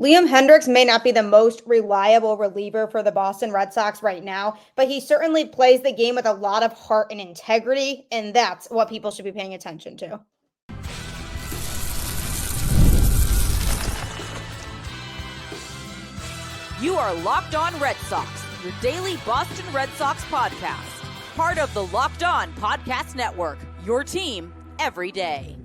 Liam Hendriks may not be the most reliable reliever for the Boston Red Sox right now, but he certainly plays the game with a lot of heart and integrity, and that's what people should be paying attention to. You are Locked On Red Sox, your daily Boston Red Sox podcast. Part of the Locked On Podcast Network, your team every day.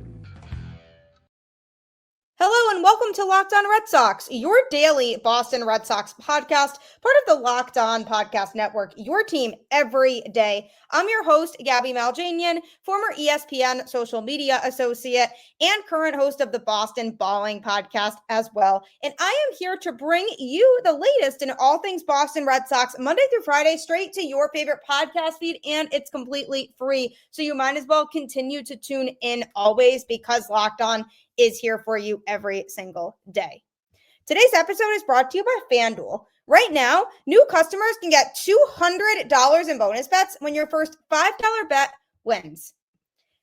Hello and welcome to Locked On Red Sox, your daily Boston Red Sox podcast, part of the Locked On Podcast Network, your team every day. I'm your host, Gabby Maljanian, former ESPN social media associate and current host of the Boston Balling podcast as well. And I am here to bring you the latest in all things Boston Red Sox, Monday through Friday, straight to your favorite podcast feed, and it's completely free. So you might as well continue to tune in always, because Locked On is here for you every single day. Today's episode is brought to you by FanDuel. Right now, new customers can get $200 in bonus bets when your first $5 bet wins.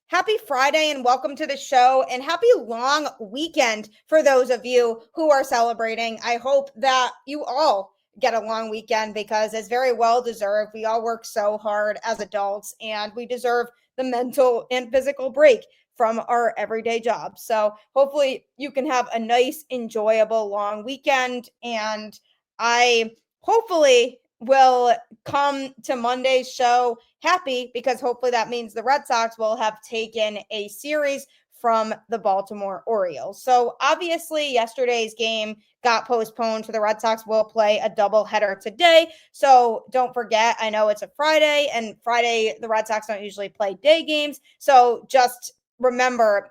Happy Friday and welcome to the show, and happy long weekend for those of you who are celebrating. I hope that you all get a long weekend because it's very well deserved. We all work so hard as adults and we deserve the mental and physical break from our everyday jobs. So hopefully you can have a nice, enjoyable long weekend. And I hopefully will come to Monday's show happy, because hopefully that means the Red Sox will have taken a series from the Baltimore Orioles. So obviously yesterday's game got postponed, so the Red Sox will play a doubleheader today. So don't forget, I know it's a Friday, and Friday the Red Sox don't usually play day games. So just remember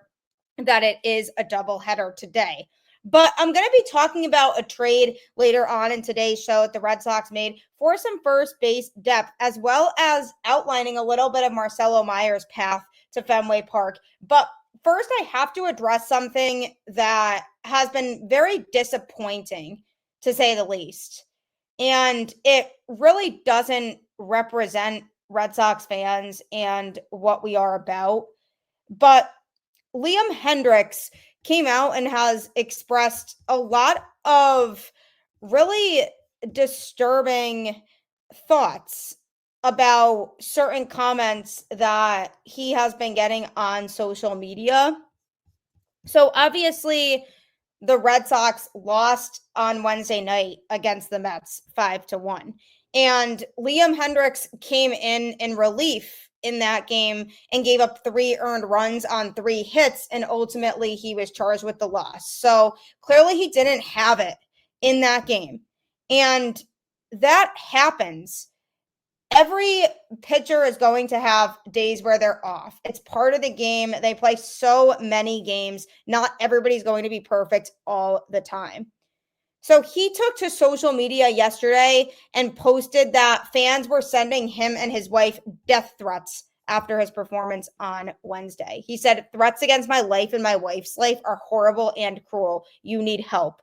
that it is a doubleheader today. But I'm going to be talking about a trade later on in today's show that the Red Sox made for some first base depth, as well as outlining a little bit of Marcelo Mayer's path to Fenway Park. But first, I have to address something that has been very disappointing, to say the least. And it really doesn't represent Red Sox fans and what we are about. But Liam Hendriks came out and has expressed a lot of really disturbing thoughts about certain comments that he has been getting on social media. So obviously, the Red Sox lost on Wednesday night against the Mets 5-1. And Liam Hendriks came in relief in that game and gave up 3 earned runs on 3 hits, and ultimately he was charged with the loss. So clearly he didn't have it in that game. And that happens. Every pitcher is going to have days where they're off. It's part of the game. They play so many games. Not everybody's going to be perfect all the time. So he took to social media yesterday and posted that fans were sending him and his wife death threats after his performance on Wednesday. He said, "Threats against my life and my wife's life are horrible and cruel. You need help.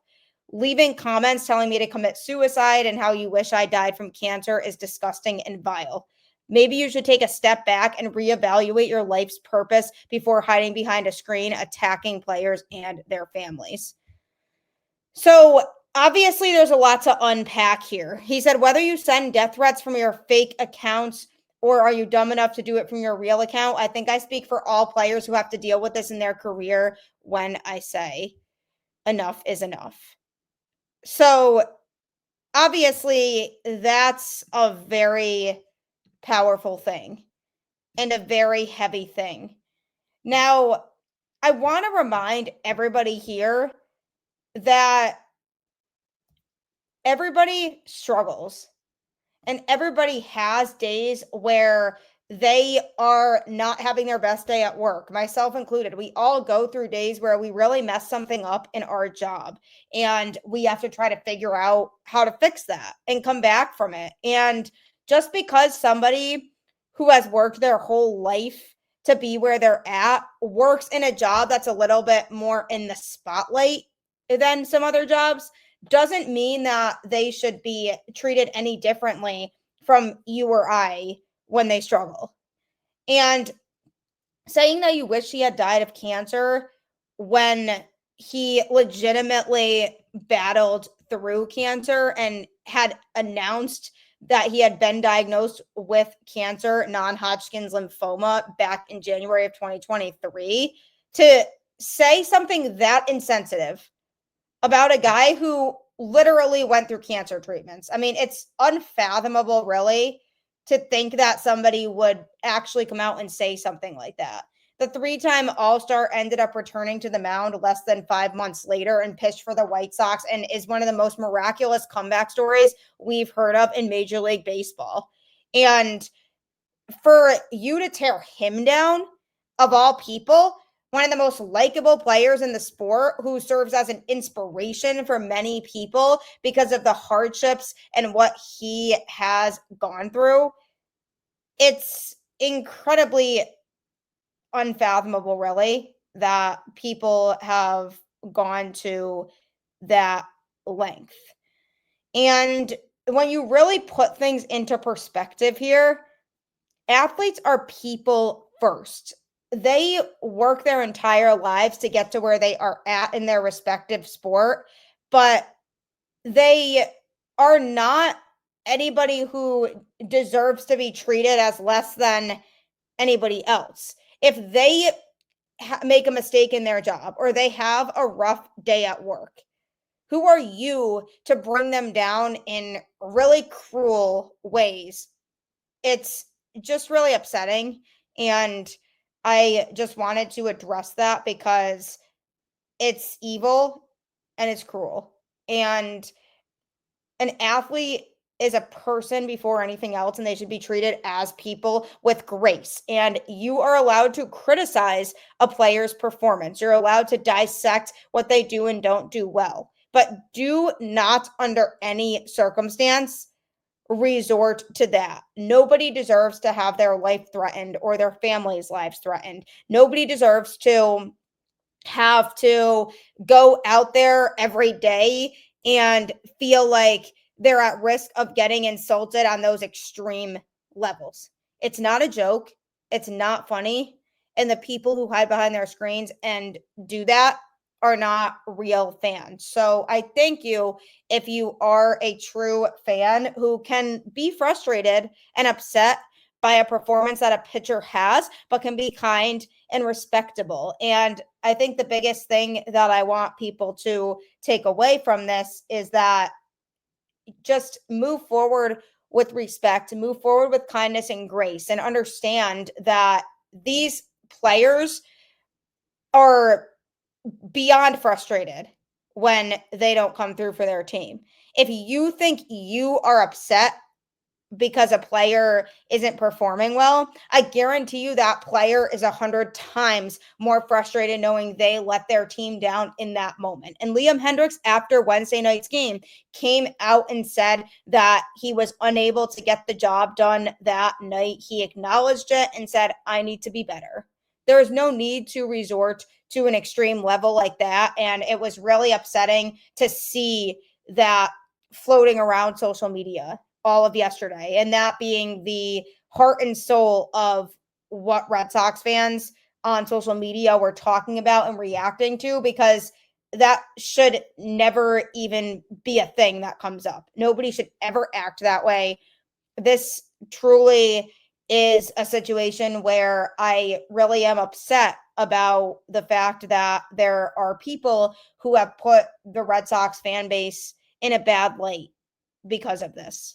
Leaving comments telling me to commit suicide and how you wish I died from cancer is disgusting and vile. Maybe you should take a step back and reevaluate your life's purpose before hiding behind a screen, attacking players and their families." So obviously there's a lot to unpack here. He said, whether you send death threats from your fake accounts or are you dumb enough to do it from your real account, I think I speak for all players who have to deal with this in their career when I say enough is enough. So obviously that's a very powerful thing and a very heavy thing. Now, I want to remind everybody here that everybody struggles and everybody has days where they are not having their best day at work, myself included. We all go through days where we really mess something up in our job and we have to try to figure out how to fix that and come back from it. And just because somebody who has worked their whole life to be where they're at works in a job that's a little bit more in the spotlight than some other jobs doesn't mean that they should be treated any differently from you or I when they struggle. And saying that you wish he had died of cancer when he legitimately battled through cancer and had announced that he had been diagnosed with cancer, non-Hodgkin's lymphoma, back in January of 2023, to say something that insensitive about a guy who literally went through cancer treatments. I mean, it's unfathomable, really, to think that somebody would actually come out and say something like that. The three-time All-Star ended up returning to the mound less than 5 months later and pitched for the White Sox, and is one of the most miraculous comeback stories we've heard of in Major League Baseball. And for you to tear him down, of all people, one of the most likable players in the sport, who serves as an inspiration for many people because of the hardships and what he has gone through, it's incredibly unfathomable, really, that people have gone to that length. And when you really put things into perspective here, athletes are people first. They work their entire lives to get to where they are at in their respective sport, but they are not anybody who deserves to be treated as less than anybody else. If they make a mistake in their job, or they have a rough day at work, who are you to bring them down in really cruel ways? It's just really upsetting. And I just wanted to address that because it's evil and it's cruel. And an athlete is a person before anything else, and they should be treated as people with grace. And you are allowed to criticize a player's performance. You're allowed to dissect what they do and don't do well. But do not, under any circumstance, resort to that. Nobody deserves to have their life threatened or their family's lives threatened. Nobody deserves to have to go out there every day and feel like they're at risk of getting insulted on those extreme levels. It's not a joke. It's not funny. And the people who hide behind their screens and do that are not real fans. So I thank you if you are a true fan who can be frustrated and upset by a performance that a pitcher has, but can be kind and respectable. And I think the biggest thing that I want people to take away from this is that just move forward with respect, move forward with kindness and grace, and understand that these players are beyond frustrated when they don't come through for their team. If you think you are upset because a player isn't performing well, I guarantee you that player is 100 times more frustrated knowing they let their team down in that moment. And Liam Hendriks, after Wednesday night's game, came out and said that he was unable to get the job done that night. He acknowledged it and said, I need to be better. There is no need to resort to an extreme level like that. And it was really upsetting to see that floating around social media all of yesterday, and that being the heart and soul of what Red Sox fans on social media were talking about and reacting to, because that should never even be a thing that comes up. Nobody should ever act that way. This truly is a situation where I really am upset about the fact that there are people who have put the Red Sox fan base in a bad light because of this.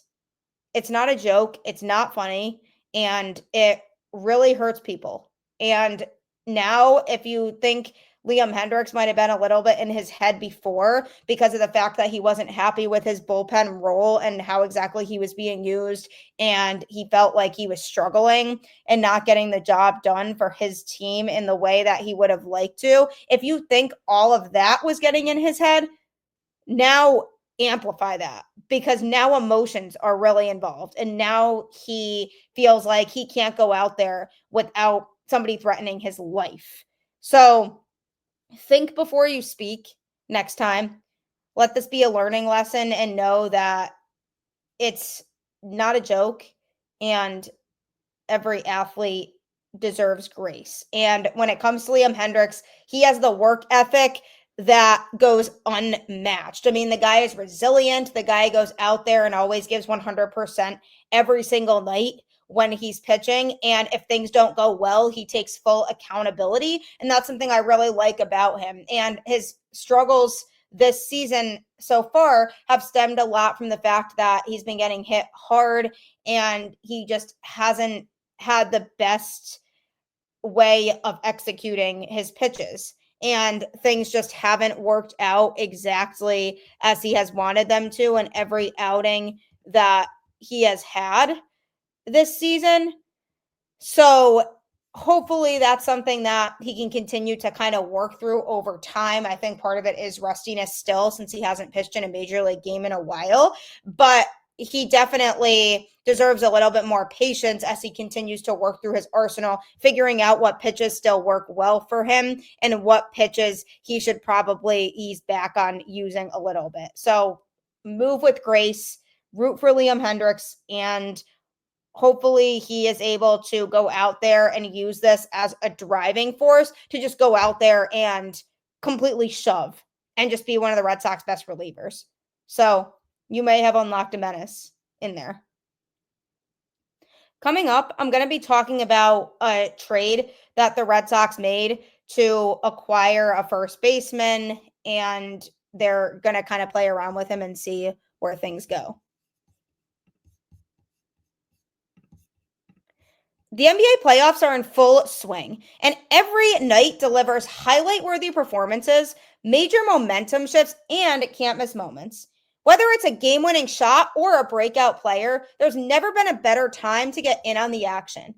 It's not a joke. It's not funny. And it really hurts people. And now, if you think Liam Hendriks might have been a little bit in his head before because of the fact that he wasn't happy with his bullpen role and how exactly he was being used, and he felt like he was struggling and not getting the job done for his team in the way that he would have liked to, if you think all of that was getting in his head, now amplify that, because now emotions are really involved, and now he feels like he can't go out there without somebody threatening his life. So think before you speak next time. Let this be a learning lesson, and know that it's not a joke, and every athlete deserves grace. And when it comes to Liam Hendriks, he has the work ethic that goes unmatched. I mean, the guy is resilient. The guy goes out there and always gives 100% every single night when he's pitching. And if things don't go well, he takes full accountability. And that's something I really like about him. And his struggles this season so far have stemmed a lot from the fact that he's been getting hit hard and he just hasn't had the best way of executing his pitches. And things just haven't worked out exactly as he has wanted them to in every outing that he has had this season. So hopefully that's something that he can continue to kind of work through over time. I think part of it is rustiness still, since he hasn't pitched in a major league game in a while, but he definitely deserves a little bit more patience as he continues to work through his arsenal, figuring out what pitches still work well for him and what pitches he should probably ease back on using a little bit. So move with grace, root for Liam Hendriks, and hopefully he is able to go out there and use this as a driving force to just go out there and completely shove and just be one of the Red Sox best relievers. So you may have unlocked a menace in there. Coming up, I'm going to be talking about a trade that the Red Sox made to acquire a first baseman, and they're going to kind of play around with him and see where things go. The NBA playoffs are in full swing, and every night delivers highlight-worthy performances, major momentum shifts, and can't-miss moments. Whether it's a game-winning shot or a breakout player, there's never been a better time to get in on the action.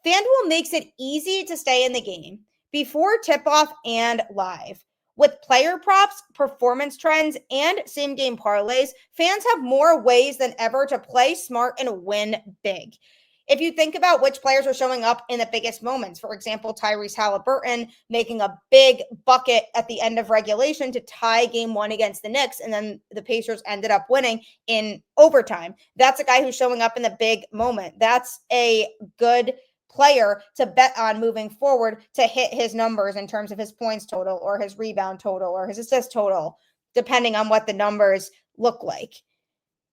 FanDuel makes it easy to stay in the game, before tip-off and live. With player props, performance trends, and same-game parlays, fans have more ways than ever to play smart and win big. If you think about which players are showing up in the biggest moments, for example, Tyrese Halliburton making a big bucket at the end of regulation to tie game one against the Knicks, and then the Pacers ended up winning in overtime. That's a guy who's showing up in the big moment. That's a good player to bet on moving forward to hit his numbers in terms of his points total or his rebound total or his assist total, depending on what the numbers look like.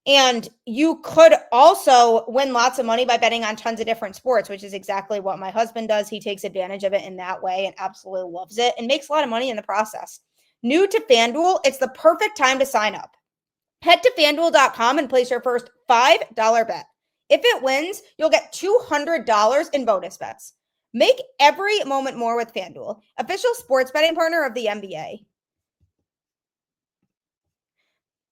And you could also win lots of money by betting on tons of different sports, which is exactly what my husband does. He takes advantage of it in that way and absolutely loves it and makes a lot of money in the process. New to FanDuel, it's the perfect time to sign up. Head to FanDuel.com and place your first $5 bet. If it wins, you'll get $200 in bonus bets. Make every moment more with FanDuel, official sports betting partner of the NBA.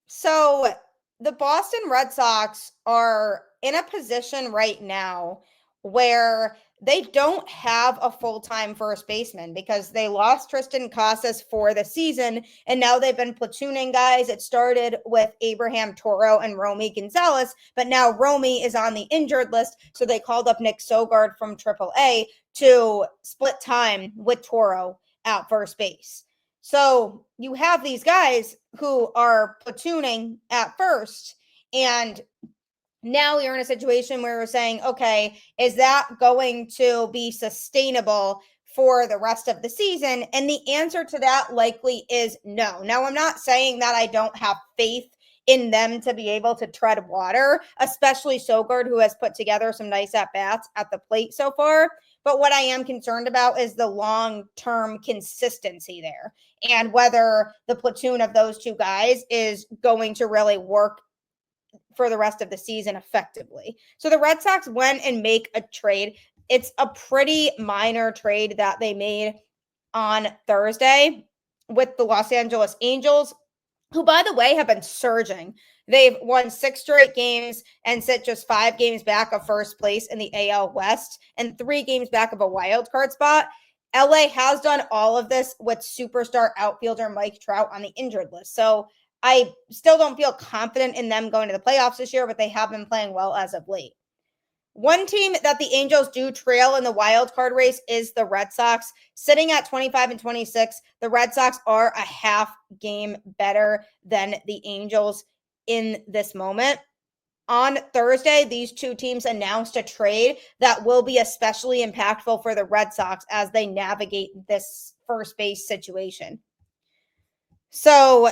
So the Boston Red Sox are in a position right now where they don't have a full-time first baseman because they lost Tristan Casas for the season, and now they've been platooning guys. It started with Abraham Toro and Romy Gonzalez, but now Romy is on the injured list, so they called up Nick Sogard from AAA to split time with Toro at first base. So you have these guys who are platooning at first, and now you're in a situation where we're saying, okay, is that going to be sustainable for the rest of the season? And the answer to that likely is no. Now, I'm not saying that I don't have faith in them to be able to tread water, especially Sogard, who has put together some nice at-bats at the plate so far. But what I am concerned about is the long-term consistency there and whether the platoon of those two guys is going to really work for the rest of the season effectively. So the Red Sox went and make a trade. It's a pretty minor trade that they made on Thursday with the Los Angeles Angels, who, by the way, have been surging. They've won 6 straight games and sit just 5 games back of first place in the AL West and 3 games back of a wild card spot. LA has done all of this with superstar outfielder Mike Trout on the injured list. So I still don't feel confident in them going to the playoffs this year, but they have been playing well as of late. One team that the Angels do trail in the wild card race is the Red Sox. Sitting at 25-26, the Red Sox are a half game better than the Angels in this moment. On Thursday, these two teams announced a trade that will be especially impactful for the Red Sox as they navigate this first base situation. So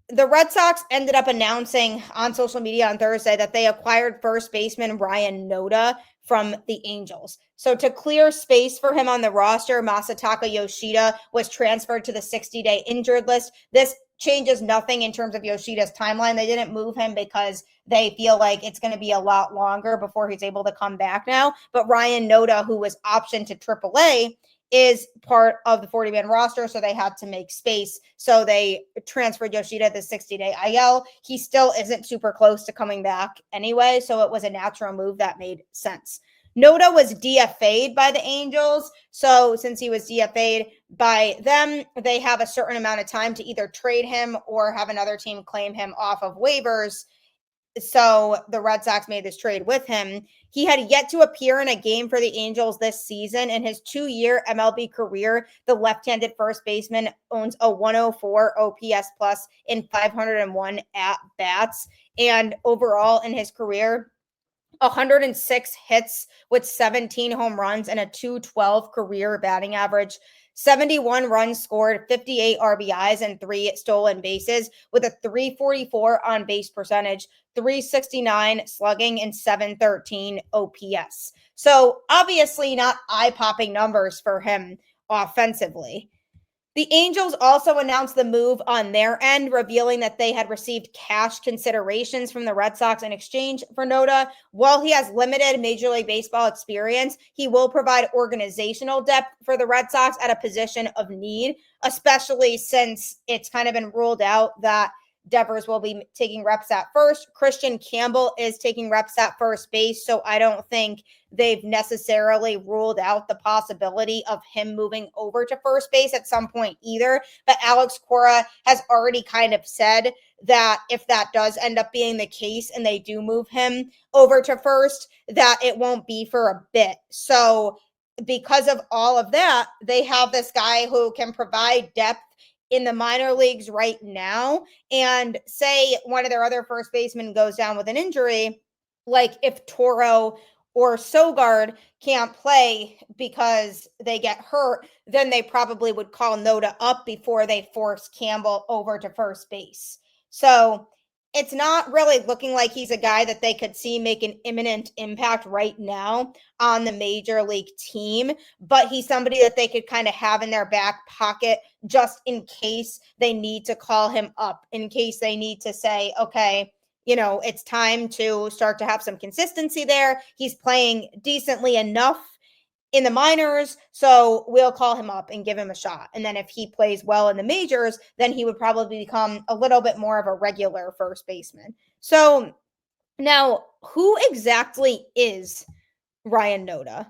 the Red Sox ended up announcing on social media on Thursday that they acquired first baseman Ryan Noda from the Angels. So to clear space for him on the roster, Masataka Yoshida was transferred to the 60-day injured list. This changes nothing in terms of Yoshida's timeline. They didn't move him because they feel like it's going to be a lot longer before he's able to come back now. But Ryan Noda, who was optioned to AAA, is part of the 40-man roster, so they had to make space. So they transferred Yoshida to the 60-day IL. He still isn't super close to coming back anyway, so it was a natural move that made sense. Noda was DFA'd by the Angels, so since he was DFA'd by them, they have a certain amount of time to either trade him or have another team claim him off of waivers. So the Red Sox made this trade with him. He had yet to appear in a game for the Angels this season. In his 2-year MLB career, the left-handed first baseman owns a 104 OPS plus in 501 at-bats. And overall in his career, 106 hits with 17 home runs and a 212 career batting average. 71 runs scored, 58 RBIs, and 3 stolen bases with a 344 on base percentage, 369 slugging, and 713 OPS. So obviously not eye-popping numbers for him offensively. The Angels also announced the move on their end, revealing that they had received cash considerations from the Red Sox in exchange for Noda. While he has limited Major League Baseball experience, he will provide organizational depth for the Red Sox at a position of need, especially since it's kind of been ruled out that Devers will be taking reps at first. Christian Campbell is taking reps at first base, so I don't think they've necessarily ruled out the possibility of him moving over to first base at some point either. But Alex Cora has already kind of said that if that does end up being the case and they do move him over to first, that it won't be for a bit. So because of all of that, they have this guy who can provide depth in the minor leagues right now. And say one of their other first basemen goes down with an injury, like if Toro or Sogard can't play because they get hurt, then they probably would call Noda up before they force Campbell over to first base. So it's not really looking like he's a guy that they could see make an imminent impact right now on the major league team, but he's somebody that they could kind of have in their back pocket just in case they need to call him up, in case they need to say, okay, you know, it's time to start to have some consistency there. He's playing decently enough in the minors, so we'll call him up and give him a shot. And then if he plays well in the majors, then he would probably become a little bit more of a regular first baseman. So now, who exactly is Ryan Noda?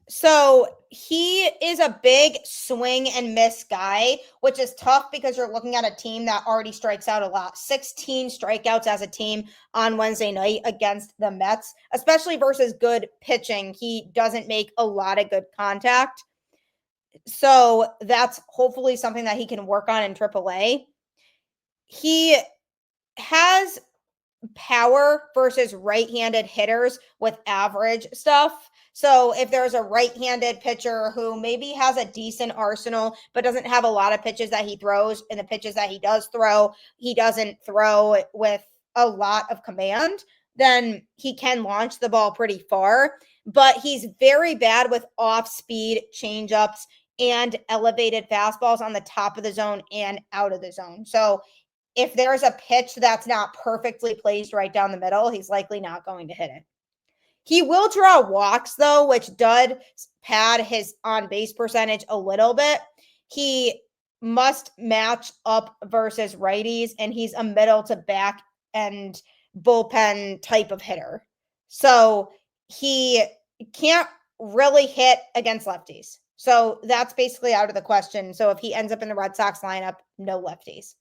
So he is a big swing and miss guy, which is tough because you're looking at a team that already strikes out a lot. 16 strikeouts as a team on Wednesday night against the Mets, especially versus good pitching. He doesn't make a lot of good contact. So that's hopefully something that he can work on in AAA. He has power versus right-handed hitters with average stuff. So if there's a right-handed pitcher who maybe has a decent arsenal, but doesn't have a lot of pitches that he throws, and the pitches that he does throw, he doesn't throw with a lot of command, then he can launch the ball pretty far. But he's very bad with off-speed changeups and elevated fastballs on the top of the zone and out of the zone. So if there's a pitch that's not perfectly placed right down the middle, he's likely not going to hit it. He will draw walks, though, which does pad his on-base percentage a little bit. He must match up versus righties, and he's a middle to back end bullpen type of hitter. So he can't really hit against lefties. So that's basically out of the question. So if he ends up in the Red Sox lineup, no lefties.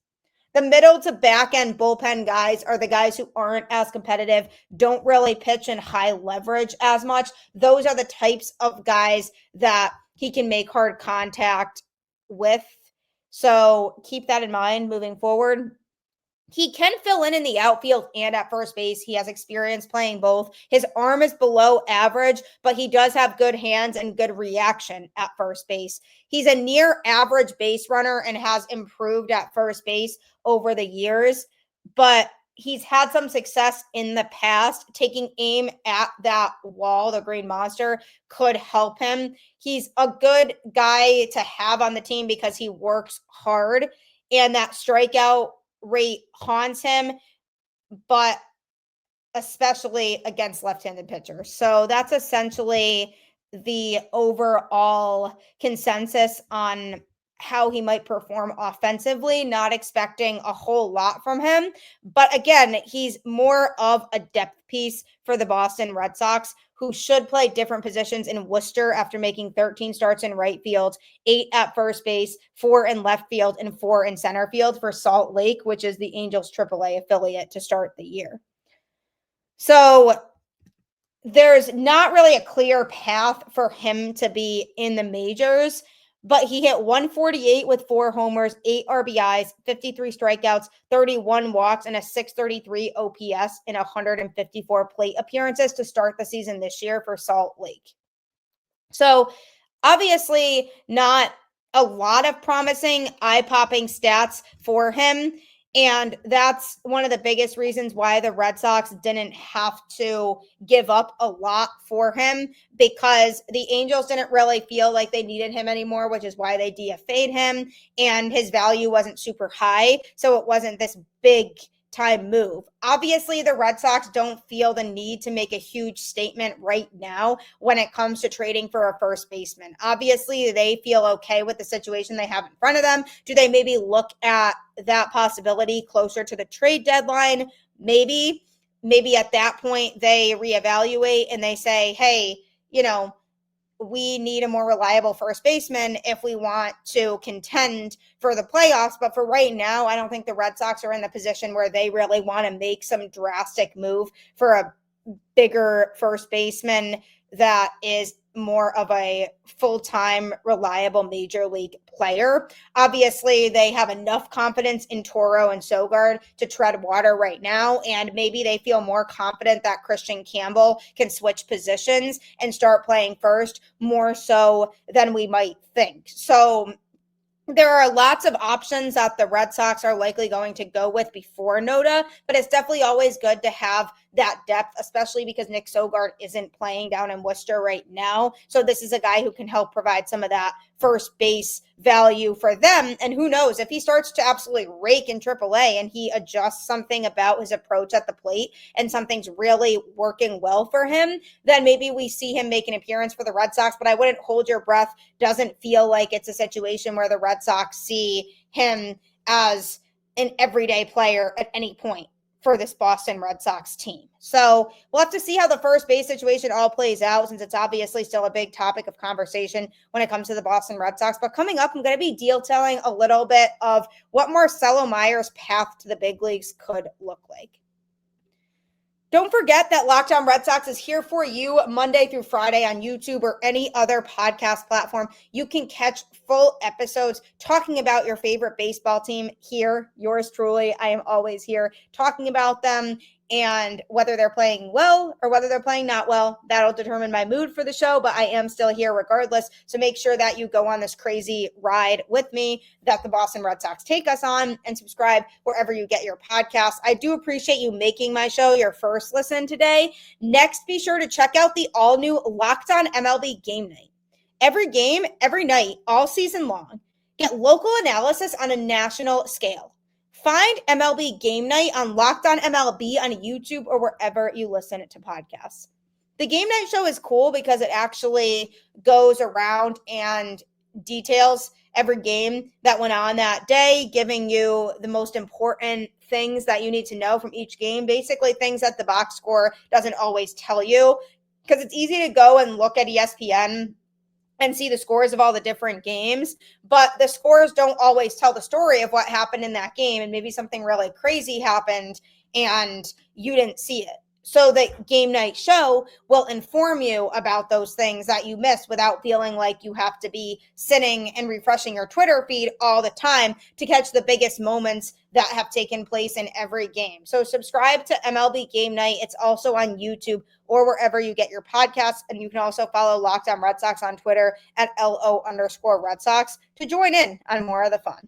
The middle to back end bullpen guys are the guys who aren't as competitive, don't really pitch in high leverage as much. Those are the types of guys that he can make hard contact with. So keep that in mind moving forward. He can fill in the outfield and at first base. He has experience playing both. His arm is below average, but he does have good hands and good reaction at first base. He's a near average base runner and has improved at first base over the years, but he's had some success in the past. Taking aim at that wall, the green monster, could help him. He's a good guy to have on the team because he works hard, and that strikeout rate haunts him, but especially against left-handed pitchers. So that's essentially the overall consensus on how he might perform offensively, not expecting a whole lot from him. But again, he's more of a depth piece for the Boston Red Sox, who should play different positions in Worcester after making 13 starts in right field, 8 at first base, 4 in left field, and 4 in center field for Salt Lake, which is the Angels AAA affiliate to start the year. So there's not really a clear path for him to be in the majors, but he hit 148 with 4 homers, 8 RBIs, 53 strikeouts, 31 walks, and a 633 OPS in 154 plate appearances to start the season this year for Salt Lake. So obviously not a lot of promising, eye-popping stats for him. And that's one of the biggest reasons why the Red Sox didn't have to give up a lot for him, because the Angels didn't really feel like they needed him anymore, which is why they DFA'd him, and his value wasn't super high. So it wasn't this big time move. Obviously, the Red Sox don't feel the need to make a huge statement right now when it comes to trading for a first baseman. Obviously, they feel okay with the situation they have in front of them. Do they maybe look at that possibility closer to the trade deadline? Maybe at that point they reevaluate and they say, hey, we need a more reliable first baseman if we want to contend for the playoffs. But for right now, I don't think the Red Sox are in the position where they really want to make some drastic move for a bigger first baseman that is more of a full-time, reliable major league player. Obviously, they have enough confidence in Toro and Sogard to tread water right now, and maybe they feel more confident that Christian Campbell can switch positions and start playing first more so than we might think. So there are lots of options that the Red Sox are likely going to go with before Noda, but it's definitely always good to have that depth, especially because Nick Sogard isn't playing down in Worcester right now. So this is a guy who can help provide some of that first base value for them. And who knows, if he starts to absolutely rake in AAA and he adjusts something about his approach at the plate and something's really working well for him, then maybe we see him make an appearance for the Red Sox. But I wouldn't hold your breath. Doesn't feel like it's a situation where the Red Sox see him as an everyday player at any point for this Boston Red Sox team. So we'll have to see how the first base situation all plays out, since it's obviously still a big topic of conversation when it comes to the Boston Red Sox. But coming up, I'm going to be detailing a little bit of what Marcelo Mayer's path to the big leagues could look like. Don't forget that Locked On Red Sox is here for you Monday through Friday on YouTube or any other podcast platform. You can catch full episodes talking about your favorite baseball team here. Yours truly. I am always here talking about them, and whether they're playing well or whether they're playing not well, that'll determine my mood for the show, but I am still here regardless. So make sure that you go on this crazy ride with me that the Boston Red Sox take us on, and subscribe wherever you get your podcasts. I do appreciate you making my show your first listen today. Next, be sure to check out the all-new Locked On MLB Game Night. Every game, every night, all season long. Get local analysis on a national scale. Find MLB Game Night on Locked On MLB on YouTube or wherever you listen to podcasts. The Game Night show is cool because it actually goes around and details every game that went on that day, giving you the most important things that you need to know from each game, basically things that the box score doesn't always tell you, because it's easy to go and look at ESPN and see the scores of all the different games, but the scores don't always tell the story of what happened in that game, and maybe something really crazy happened and you didn't see it. So the game night show will inform you about those things that you missed without feeling like you have to be sitting and refreshing your Twitter feed all the time to catch the biggest moments that have taken place in every game. So subscribe to MLB Game Night. It's also on YouTube or wherever you get your podcasts. And you can also follow Locked On Red Sox on Twitter at LO_Red Sox to join in on more of the fun.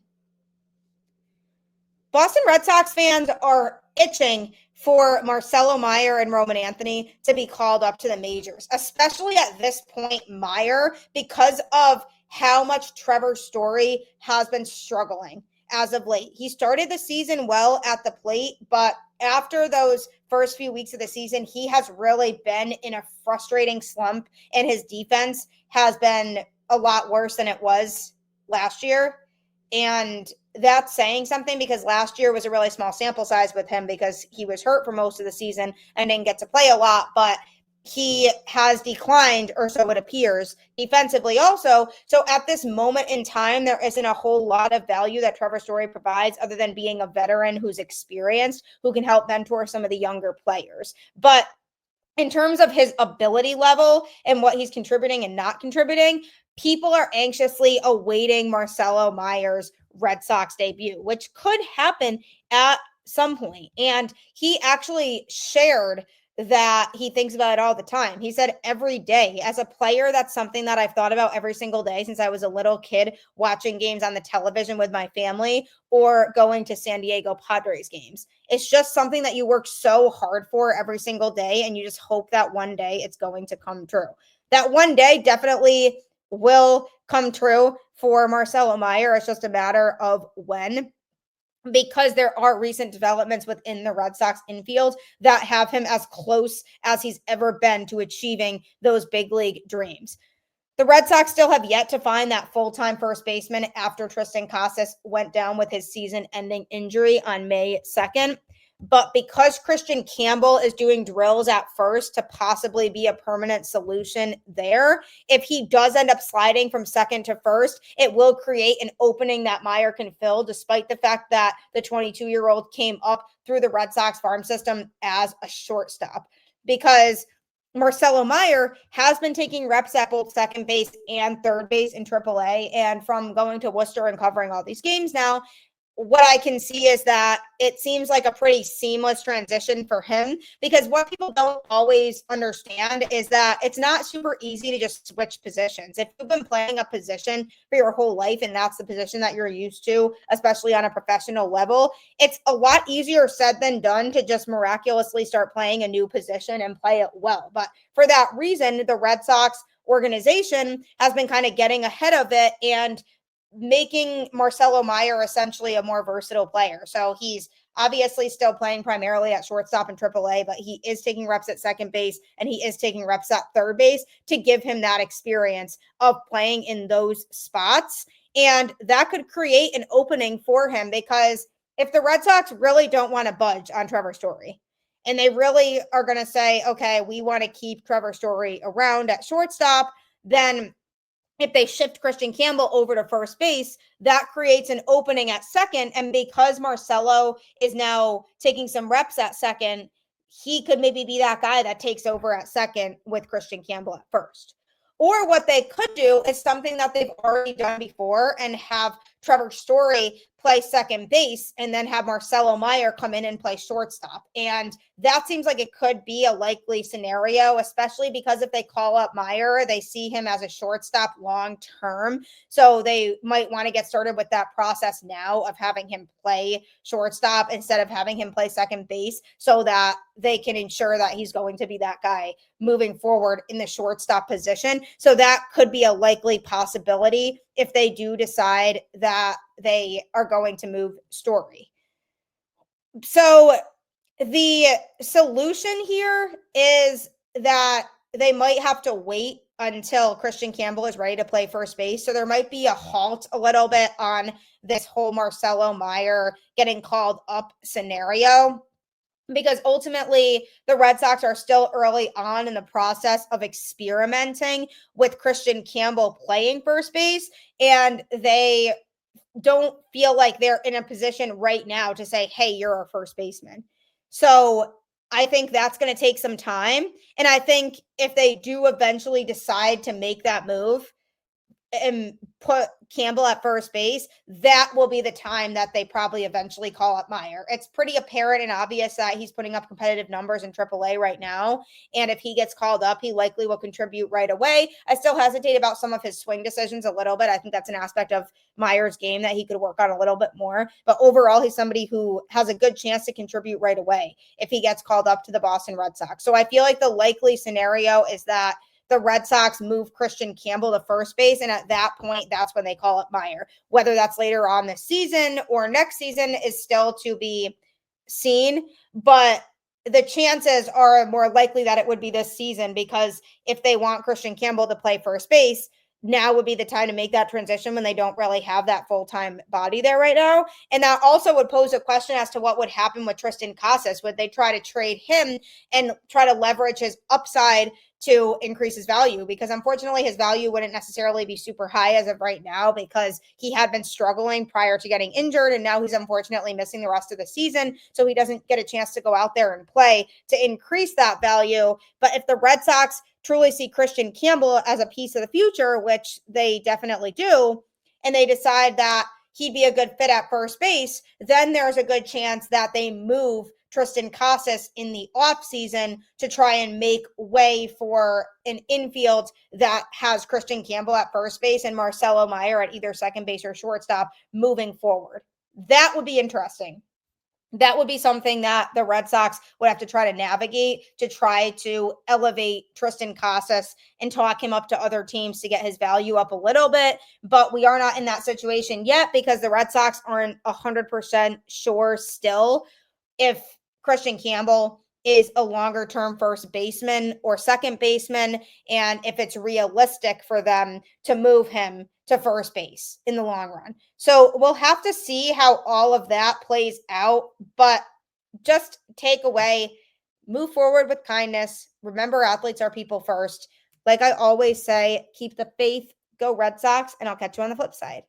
Boston Red Sox fans are itching for Marcelo Mayer and Roman Anthony to be called up to the majors, especially at this point, Mayer, because of how much Trevor Story has been struggling as of late. He started the season well at the plate, but after those first few weeks of the season, he has really been in a frustrating slump, and his defense has been a lot worse than it was last year. And that's saying something because last year was a really small sample size with him because he was hurt for most of the season and didn't get to play a lot, but he has declined, or so it appears, defensively also. So at this moment in time, there isn't a whole lot of value that Trevor Story provides other than being a veteran who's experienced, who can help mentor some of the younger players. But in terms of his ability level and what he's contributing and not contributing, people are anxiously awaiting Marcelo Mayer's Red Sox debut, which could happen at some point. And he actually shared that he thinks about it all the time. He said every day, as a player, that's something that I've thought about every single day since I was a little kid watching games on the television with my family or going to San Diego Padres games. It's just something that you work so hard for every single day, and you just hope that one day it's going to come true. That one day definitely will come true for Marcelo Mayer. It's just a matter of when, because there are recent developments within the Red Sox infield that have him as close as he's ever been to achieving those big league dreams. The Red Sox still have yet to find that full-time first baseman after Tristan Casas went down with his season-ending injury on May 2nd. But because Christian Campbell is doing drills at first to possibly be a permanent solution there, if he does end up sliding from second to first, it will create an opening that Mayer can fill, despite the fact that the 22-year-old came up through the Red Sox farm system as a shortstop. Because Marcelo Mayer has been taking reps at both second base and third base in AAA. And from going to Worcester and covering all these games now, what I can see is that it seems like a pretty seamless transition for him, because what people don't always understand is that it's not super easy to just switch positions. If you've been playing a position for your whole life and that's the position that you're used to, especially on a professional level, it's a lot easier said than done to just miraculously start playing a new position and play it well. But for that reason, the Red Sox organization has been kind of getting ahead of it and making Marcelo Mayer essentially a more versatile player. So he's obviously still playing primarily at shortstop in AAA, but he is taking reps at second base and he is taking reps at third base to give him that experience of playing in those spots. And that could create an opening for him, because if the Red Sox really don't want to budge on Trevor Story and they really are going to say, okay, we want to keep Trevor Story around at shortstop, then if they shift Christian Campbell over to first base, that creates an opening at second. And because Marcelo is now taking some reps at second, he could maybe be that guy that takes over at second with Christian Campbell at first. Or what they could do is something that they've already done before and have Trevor Story play second base and then have Marcelo Mayer come in and play shortstop. And that seems like it could be a likely scenario, especially because if they call up Mayer, they see him as a shortstop long term. So they might want to get started with that process now of having him play shortstop instead of having him play second base, so that they can ensure that he's going to be that guy moving forward in the shortstop position. So that could be a likely possibility if they do decide that they are going to move Story. So the solution here is that they might have to wait until Christian Campbell is ready to play first base. So there might be a halt a little bit on this whole Marcelo Mayer getting called up scenario, because ultimately the Red Sox are still early on in the process of experimenting with Christian Campbell playing first base, and they don't feel like they're in a position right now to say, hey, you're our first baseman. So I think that's going to take some time. And I think if they do eventually decide to make that move and put Campbell at first base, that will be the time that they probably eventually call up Mayer. It's pretty apparent and obvious that he's putting up competitive numbers in AAA right now. And if he gets called up, he likely will contribute right away. I still hesitate about some of his swing decisions a little bit. I think that's an aspect of Mayer's game that he could work on a little bit more. But overall, he's somebody who has a good chance to contribute right away if he gets called up to the Boston Red Sox. So I feel like the likely scenario is that the Red Sox move Christian Campbell to first base. And at that point, that's when they call up Mayer. Whether that's later on this season or next season is still to be seen. But the chances are more likely that it would be this season, because if they want Christian Campbell to play first base, now would be the time to make that transition when they don't really have that full-time body there right now. And that also would pose a question as to what would happen with Tristan Casas. Would they try to trade him and try to leverage his upside to increase his value? Because unfortunately his value wouldn't necessarily be super high as of right now, because he had been struggling prior to getting injured, and now he's unfortunately missing the rest of the season, so he doesn't get a chance to go out there and play to increase that value. But if the Red Sox truly see Christian Campbell as a piece of the future, which they definitely do, and they decide that he'd be a good fit at first base, then there's a good chance that they move Tristan Casas in the offseason to try and make way for an infield that has Christian Campbell at first base and Marcelo Mayer at either second base or shortstop moving forward. That would be interesting. That would be something that the Red Sox would have to try to navigate to try to elevate Tristan Casas and talk him up to other teams to get his value up a little bit. But we are not in that situation yet, because the Red Sox aren't 100% sure still if Christian Campbell is a longer term first baseman or second baseman, and if it's realistic for them to move him to first base in the long run. So we'll have to see how all of that plays out, but just take away, move forward with kindness. Remember, athletes are people first. Like I always say, keep the faith, go Red Sox, and I'll catch you on the flip side.